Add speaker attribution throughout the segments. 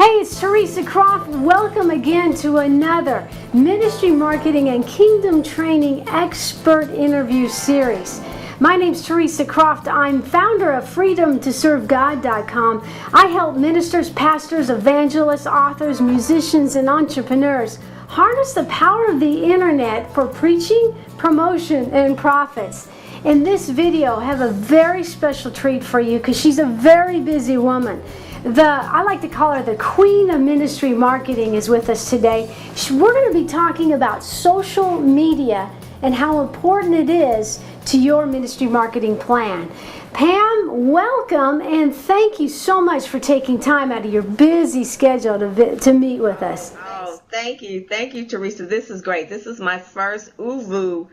Speaker 1: Hey, it's Teresa Croft. Welcome again to another Ministry Marketing and Kingdom Training Expert Interview Series. My name's Teresa Croft. I'm founder of freedomtoservegod.com. I help ministers, pastors, evangelists, authors, musicians, and entrepreneurs harness the power of the internet for preaching, promotion, and profits. In this video, I have a very special treat for you because she's a very busy woman. I like to call her the Queen of Ministry Marketing is with us today. We're going to be talking about social media and how important it is to your ministry marketing plan. Pam, welcome, and thank you so much for taking time out of your busy schedule to meet with us.
Speaker 2: Oh, thank you, Teresa. This is great. This is my first uvu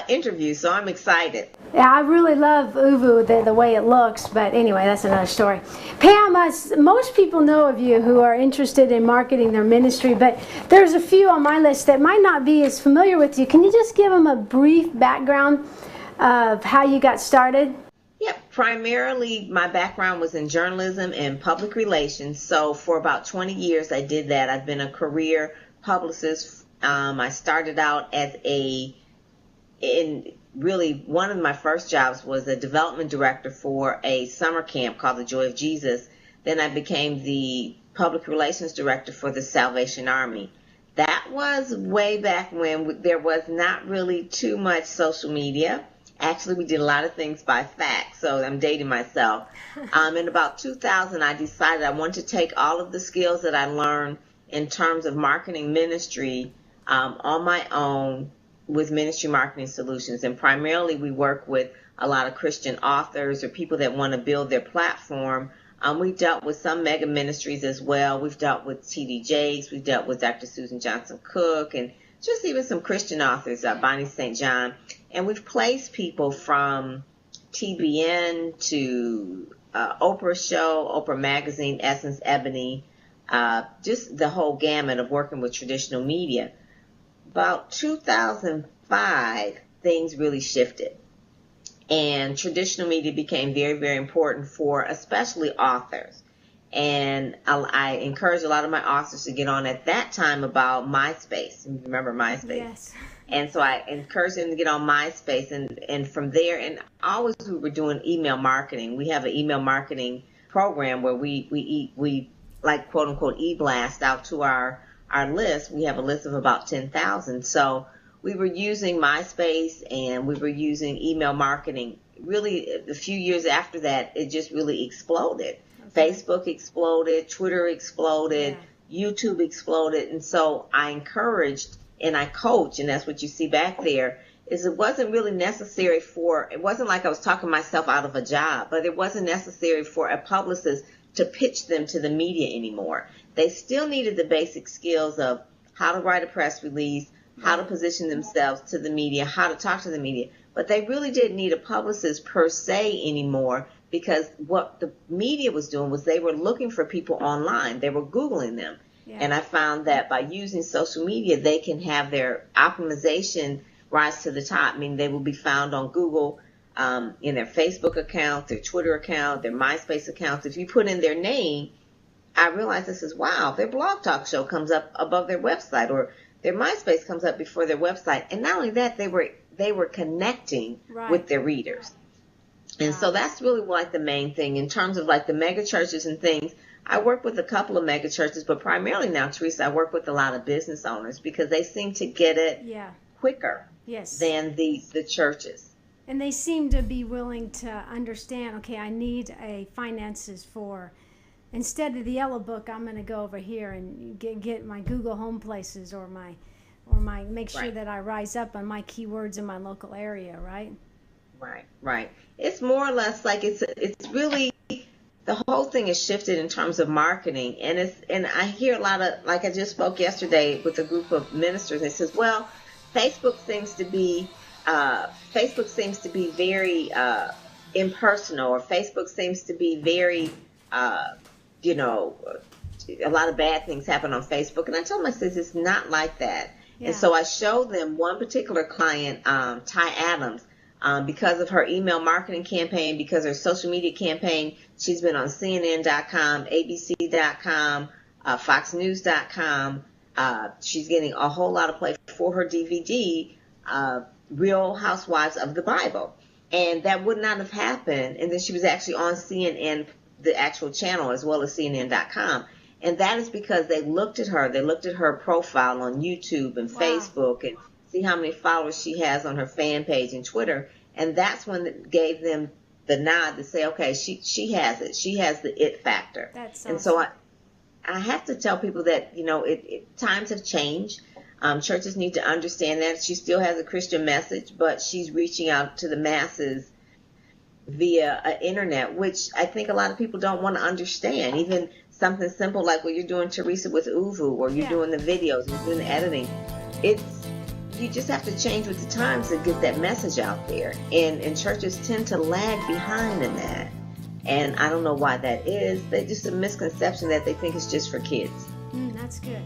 Speaker 2: interview, so I'm excited.
Speaker 1: Yeah, I really love uvu, the way it looks, but anyway, that's another story. Pam, most people know of you who are interested in marketing their ministry, but there's a few on my list that might not be as familiar with you. Can you just give them a brief background of how you got started?
Speaker 2: Yeah, primarily my background was in journalism and public relations. So for about 20 years I did that. I've been a career publicist. I started out as one of my first jobs was a development director for a summer camp called the Joy of Jesus. Then I became the public relations director for the Salvation Army. That was way back when there was not really too much social media. Actually, we did a lot of things by fax, so I'm dating myself. In about 2000, I decided I wanted to take all of the skills that I learned in terms of marketing ministry on my own with Ministry Marketing Solutions. And primarily, we work with a lot of Christian authors or people that want to build their platform. We've dealt with some mega ministries as well. We've dealt with T.D. Jakes. We've dealt with Dr. Susan Johnson Cook and just even some Christian authors, Bonnie St. John. And we've placed people from TBN to Oprah Show, Oprah Magazine, Essence, Ebony, just the whole gamut of working with traditional media. About 2005, things really shifted. And traditional media became very, very important for especially authors. And I encouraged a lot of my authors to get on at that time about MySpace. Remember MySpace?
Speaker 1: Yes.
Speaker 2: And so I encouraged them to get on MySpace. And from there, and always we were doing email marketing. We have an email marketing program where we like, quote unquote, e-blast out to our list. We have a list of about 10,000. So we were using MySpace and we were using email marketing. Really, a few years after that, it just really exploded. Okay. Facebook exploded, Twitter exploded, yeah. YouTube exploded. And so I encouraged and I coach, and that's what you see back there, is it wasn't really necessary it wasn't like I was talking myself out of a job, but it wasn't necessary for a publicist to pitch them to the media anymore. They still needed the basic skills of how to write a press release, how to position themselves to the media, how to talk to the media. But they really didn't need a publicist per se anymore, because what the media was doing was they were looking for people online. They were Googling them. Yeah. And I found that by using social media, they can have their optimization rise to the top. I mean, they will be found on Google, in their Facebook account, their Twitter account, their MySpace accounts. If you put in their name, I realized this is, wow, their Blog Talk Show comes up above their website, or their MySpace comes up before their website. And not only that, they were connecting with their readers. And so that's really like the main thing in terms of like the mega churches and things. I work with a couple of mega churches, but primarily now, Teresa, I work with a lot of business owners because they seem to get it quicker than the churches.
Speaker 1: And they seem to be willing to understand, okay, I need a finances for, instead of the yellow book, I'm going to go over here and get my Google Home Places or my make sure that I rise up on my keywords in my local area, right?
Speaker 2: Right. It's more or less like it's really, the whole thing is shifted in terms of marketing. And I hear a lot of, like I just spoke yesterday with a group of ministers, they says, well, Facebook seems to be very impersonal, or Facebook seems to be very, a lot of bad things happen on Facebook. And I told them, I says, it's not like that. Yeah. And so I showed them one particular client, Ty Adams, because of her email marketing campaign, because her social media campaign, she's been on CNN.com, ABC.com, FoxNews.com. She's getting a whole lot of play for her DVD, Real Housewives of the Bible. And that would not have happened. And then she was actually on CNN, the actual channel, as well as CNN.com. And that is because they looked at her. They looked at her profile on YouTube and Facebook and see how many followers she has on her fan page and Twitter. And that's when it gave them the nod to say, okay, she has it. She has the it factor.
Speaker 1: That's awesome.
Speaker 2: And so I have to tell people that, times have changed. Churches need to understand that. She still has a Christian message, but she's reaching out to the masses via internet, which I think a lot of people don't want to understand. Even something simple like what you're doing, Teresa, with Uvu, or you're doing the videos, you're doing the editing. You just have to change with the times to get that message out there. And churches tend to lag behind in that. And I don't know why that is. There's just a misconception that they think it's just for kids.
Speaker 1: That's good.